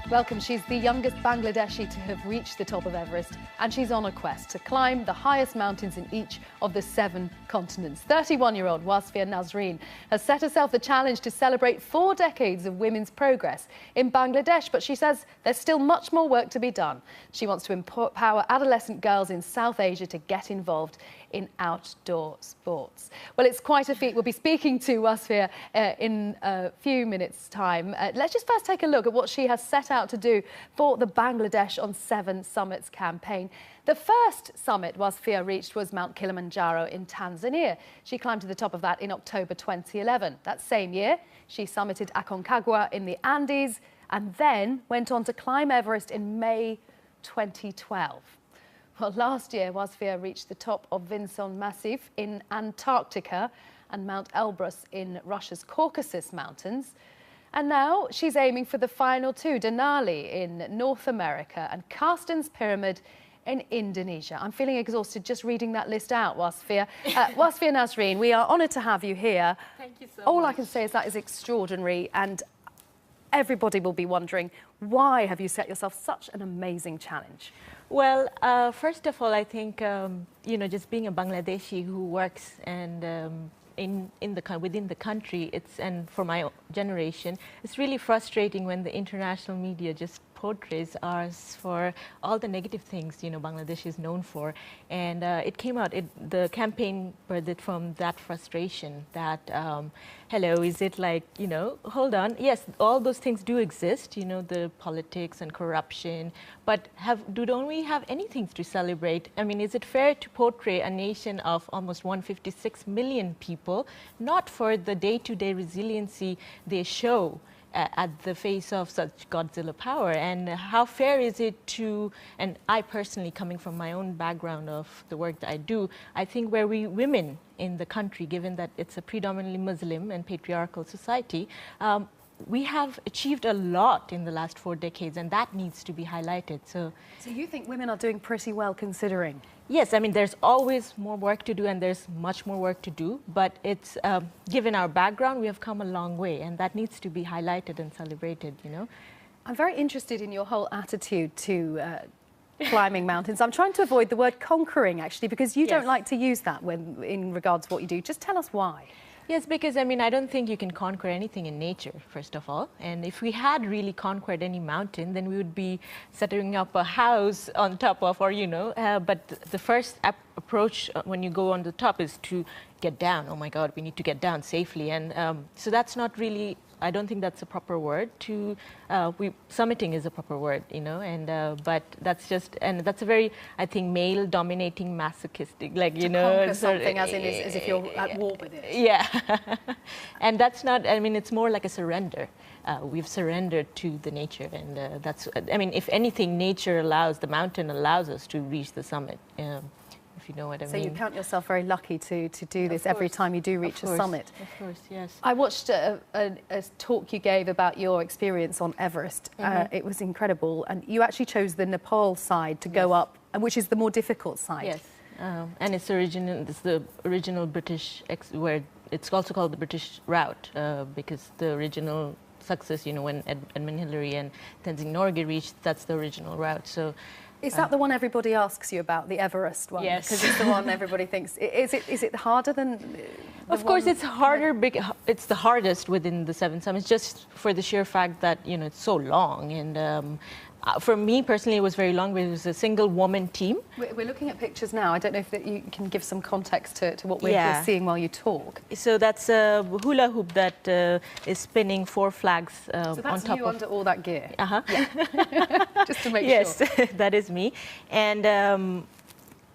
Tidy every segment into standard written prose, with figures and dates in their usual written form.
Welcome. She's the youngest Bangladeshi to have reached the top of Everest, and she's on a quest to climb the highest mountains in each of the 7 continents. 31-year-old Wasfia Nazreen has set herself the challenge to celebrate 4 decades of women's progress in Bangladesh, but she says there's still much more work to be done. She wants to empower adolescent girls in South Asia to get involved in outdoor sports. Well, it's quite a feat. We'll be speaking to Wasfia in a few minutes' time. Let's just first take a look at what she has set out to do for the Bangladesh on 7 Summits campaign. The first summit Wasfia reached was Mount Kilimanjaro in Tanzania. She climbed to the top of that in October 2011. That same year, she summited Aconcagua in the Andes and then went on to climb Everest in May 2012. Well, last year, Wasfia reached the top of Vinson Massif in Antarctica and Mount Elbrus in Russia's Caucasus Mountains. And now she's aiming for the final 2, Denali in North America and Carsten's Pyramid in Indonesia. I'm feeling exhausted just reading that list out, Wasfia. Wasfia Nazreen, we are honoured to have you here. Thank you so much. All I can say is that is extraordinary, and everybody will be wondering, why have you set yourself such an amazing challenge? Well, first of all, I think, just being a Bangladeshi who works and within the country, and for my generation, it's really frustrating when the international media just portrays us for all the negative things, Bangladesh is known for. And it came out, the campaign birthed from that frustration that, hello, is it like, hold on. Yes, all those things do exist, the politics and corruption, but don't we have anything to celebrate? I mean, is it fair to portray a nation of almost 156 million people, not for the day-to-day resiliency they show at the face of such Godzilla power? And how fair is it to, and I personally, coming from my own background of the work that I do, I think where we women in the country, given that it's a predominantly Muslim and patriarchal society, we have achieved a lot in the last 4 decades, and that needs to be highlighted. So you think women are doing pretty well considering? Yes, I mean, there's always more work to do, and there's much more work to do, but it's, given our background, we have come a long way, and that needs to be highlighted and celebrated, I'm very interested in your whole attitude to climbing mountains. I'm trying to avoid the word conquering, actually, because you don't like to use that in regards to what you do. Just tell us why. Yes, because, I mean, I don't think you can conquer anything in nature, first of all. And if we had really conquered any mountain, then we would be setting up a house on top of, or, but the first approach when you go on the top is to get down. Oh, my God, we need to get down safely. And so that's not really, I don't think that's a proper word to, summiting is a proper word, but that's just, and that's a very, I think, male-dominating, masochistic, like, to conquer something as if you're at war with it. Yeah. And that's not, I mean, it's more like a surrender. We've surrendered to the nature, and that's, I mean, if anything, nature allows, the mountain allows us to reach the summit. If you know what I mean. So you count yourself very lucky to do this every time you do reach a summit. Of course, yes. I watched a talk you gave about your experience on Everest. It was incredible, and you actually chose the Nepal side to go up, which is the more difficult side. Yes, and it's the original British, where it's also called the British route, because the original success, when Edmund Hillary and Tenzing Norgay reached, that's the original route. So. Is that the one everybody asks you about, the Everest one? Yes. Because it's the one everybody thinks. Is it harder than Of course, it's harder. It's the hardest within the 7 summits, just for the sheer fact that, it's so long. And for me personally, it was very long. It was a single woman team. We're looking at pictures now. I don't know if you can give some context to what we're seeing while you talk. So that's a hula hoop that is spinning 4 flags so that's on top you of. under all that gear. Yeah. Just to make sure. Yes, that is me. And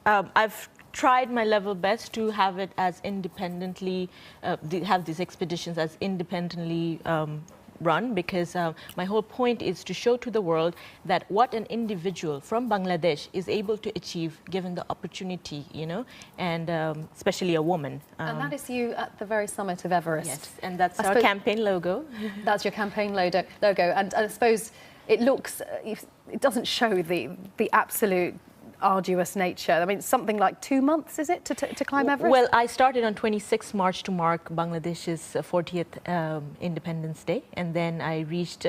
I've tried my level best to have it as independently, have these expeditions as independently run, because my whole point is to show to the world that what an individual from Bangladesh is able to achieve given the opportunity, and especially a woman. And that is you at the very summit of Everest. Yes, and that's our campaign logo. That's your campaign logo, and I suppose it looks, it doesn't show the absolute arduous nature. I mean, something like 2 months, is it, to climb Everest? Well, I started on 26 March to mark Bangladesh's 40th Independence Day, and then I reached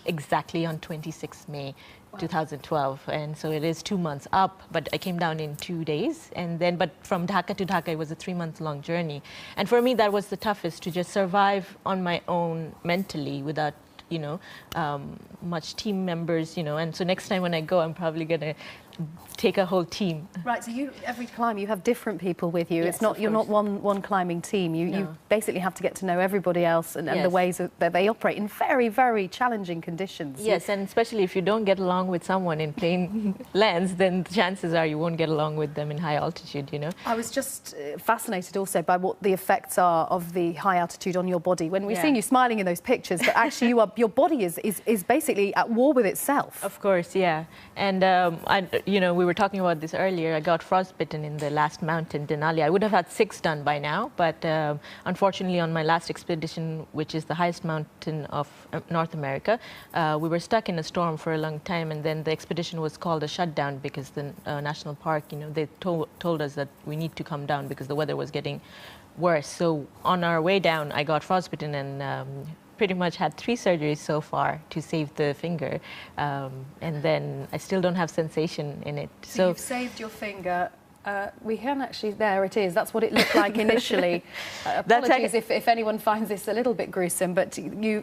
exactly on 26 May. Wow. 2012, and so it is 2 months up, but I came down in 2 days, and then but from Dhaka to Dhaka it was a 3-month-long journey, and for me that was the toughest, to just survive on my own mentally without much team members, and so next time when I go I'm probably gonna take a whole team. Right, so every climb you have different people with you. Yes, it's not, you're not one climbing team. You basically have to get to know everybody else and yes. the ways that they operate in very, very challenging conditions. Yes, and especially if you don't get along with someone in plain lands, then the chances are you won't get along with them in high altitude, I was just fascinated also by what the effects are of the high altitude on your body. When we've seen you smiling in those pictures, but actually your body is basically at war with itself. Of course, yeah. And we were talking about this earlier. I got frostbitten in the last mountain, Denali. I would have had 6 done by now, but unfortunately on my last expedition, which is the highest mountain of North America, we were stuck in a storm for a long time, and then the expedition was called a shutdown because the national park, they told us that we need to come down because the weather was getting worse. So on our way down, I got frostbitten and pretty much had 3 surgeries so far to save the finger, and then I still don't have sensation in it. So you've saved your finger. We can actually, there it is. That's what it looked like initially. Apologies if anyone finds this a little bit gruesome, but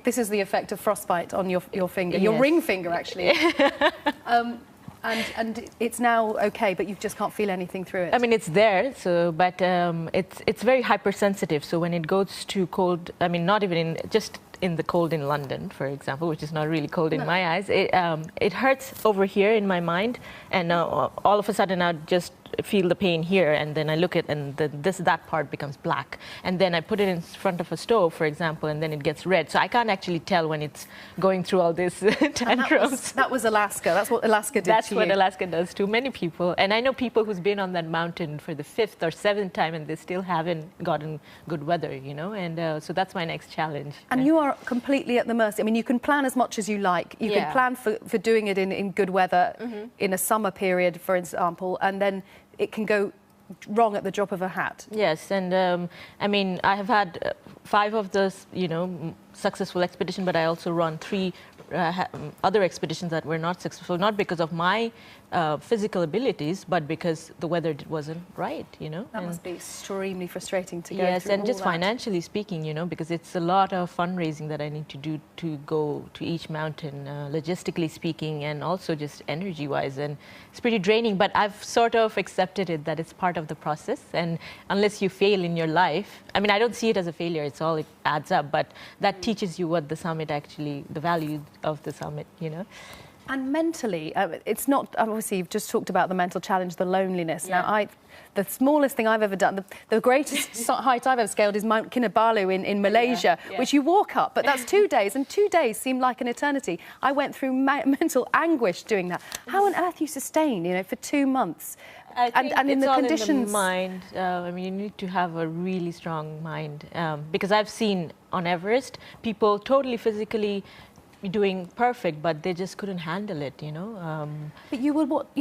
this is the effect of frostbite on your finger, your ring finger actually. And it's now okay, but you just can't feel anything through it. I mean, it's there, but it's very hypersensitive. So when it goes too cold, I mean, not even just in the cold in London, for example, which is not really cold in my eyes, it hurts over here in my mind, and all of a sudden I just feel the pain here, and then I look at and that part becomes black, and then I put it in front of a stove, for example, and then it gets red. So I can't actually tell when it's going through all this tantrums. That was Alaska. That's what Alaska did to you. That's what Alaska does to many people, and I know people who's been on that mountain for the 5th or 7th time, and they still haven't gotten good weather, and so that's my next challenge. And you are completely at the mercy. I mean, you can plan as much as you like. You can plan for doing it in good weather, in a summer period, for example, and then it can go wrong at the drop of a hat. Yes, and I mean, I have had 5 of those, successful expeditions, but I also run 3 other expeditions that were not successful, not because of my physical abilities, but because the weather wasn't right, That must be extremely frustrating to go yes, through and just that. Financially speaking, because it's a lot of fundraising that I need to do to go to each mountain, logistically speaking, and also just energy-wise, and it's pretty draining, but I've sort of accepted it that it's part of the process, and unless you fail in your life, I mean, I don't see it as a failure, it adds up, but that teaches you what the summit actually, the value of the summit, And mentally, it's not, obviously you've just talked about the mental challenge, the loneliness. Yeah. Now, the smallest thing I've ever done, the greatest height I've ever scaled is Mount Kinabalu in Malaysia, which you walk up, but that's 2 days, and 2 days seem like an eternity. I went through mental anguish doing that. How on earth you sustain, for 2 months? I think and in it's the all conditions. in the mind. I mean, you need to have a really strong mind, because I've seen on Everest people totally physically doing perfect, but they just couldn't handle it, But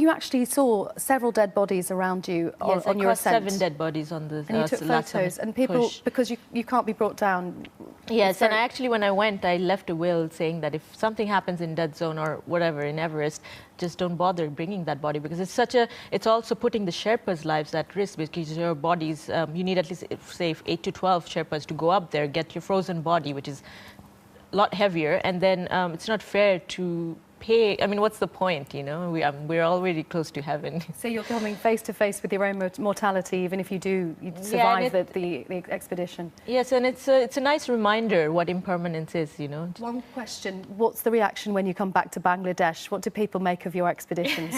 you actually saw several dead bodies around you on your ascent. 7 dead bodies on the and you took photos, and people, because you can't be brought down. Yes, and actually when I went, I left a will saying that if something happens in dead zone or whatever in Everest, just don't bother bringing that body, because it's also putting the Sherpas' lives at risk, because your bodies, you need at least, say, 8 to 12 Sherpas to go up there, get your frozen body, which is a lot heavier, and then it's not fair to pay. I mean, what's the point, we're already close to heaven. So you're coming face to face with your own mortality, even if you survive the expedition. Yes, and it's a nice reminder what impermanence is, One question, what's the reaction when you come back to Bangladesh? What do people make of your expeditions?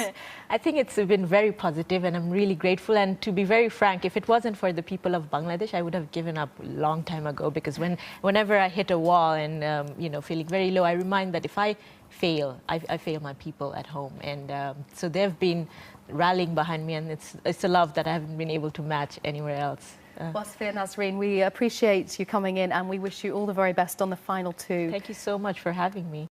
I think it's been very positive, and I'm really grateful, and to be very frank, if it wasn't for the people of Bangladesh, I would have given up a long time ago, because whenever I hit a wall and feeling very low, I remind that if I fail, I fail my people at home, and so they've been rallying behind me, and it's a love that I haven't been able to match anywhere else. Wasfia, Nazreen, we appreciate you coming in, and we wish you all the very best on the final 2. Thank you so much for having me.